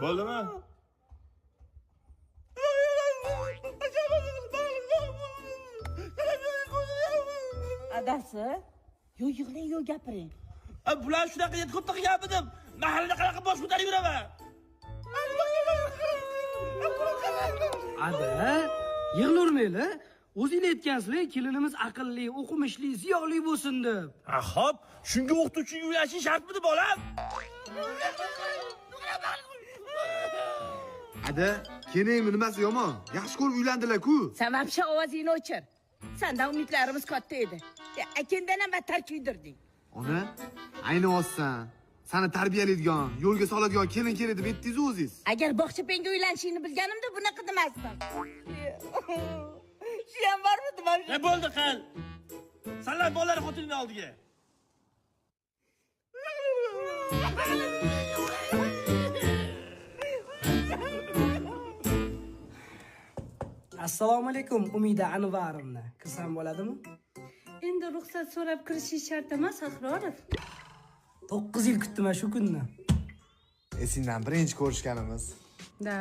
Bo'ldimi? Adasi, yo yig'lang, yo gapiring. Bular shunaqa deb ko'p qilganmidim. Mahallada qanaqa bosh ko'tarib yuraman? Ada, yig'lavermanglar. O'zinglar aytgansizlar, kelinimiz aqlli, o'qimishli, ziyoli bo'lsin deb. Ha, xo'p, shunga o'qituvchiga uylashing shartmidi, bolam? Ada, keliningni nimasi yomon? Yaxshi ko'rib uylandilar-ku. Sen vapsha ovozingni o'chir. Sendan umidlarimiz katta edi. Akendan ham battar kuydirding. Ona, ayni olsan. Seni tarbiyalaydigan, yo'lga soladigan kelin kerak deb aytdingiz o'zingiz. Agar bog'chapenga uylanishingni bilganimda bunaqa demasdim. Shu ham bormidi mana shu? Bo'ldi qal. Sanlar bolalar xotinini oldiga. Assalomu alaykum, Umida Anvarovna. Kirsam bo'ladimi? Endi ruxsat so'rab kirishish shart emas, Ahrorov. 9 yil kutdim shu kunni. Esingdan birinchi ko'rishganimiz. Da,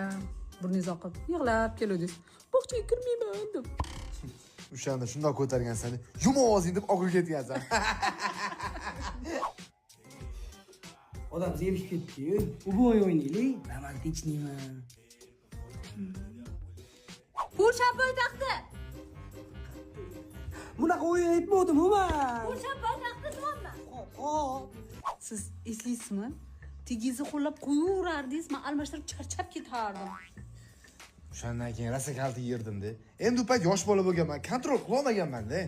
burningiz oqib, yig'lab keluvdingiz. Bog'chaga kirmayman deb. O'shanda shundoq ko'targan seni. Yum ovozing deb oqib ketgansan. Odam zerikib ketdi-yu. Uboy o'ynaylik, romantichniman. Polsha poytaxti. Bunaqa o'yin aytmodim man. Polsha poytaxti nima? Siz eslaysizmi? Tegizni qo'llab qo'yaverardingiz, men almashtirib charchab ketardim. O'shandan keyin rosa kalti yerdim-da. Endi u payt yosh bola bo'lganman, kontrol qila olmaganman-da.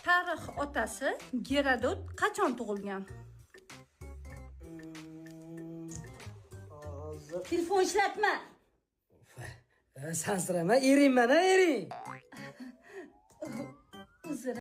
Tarix otasi Gerodot qachon tug'ilgan? Telefon ishlatma. Sansirama, eringman, ering. Uzr.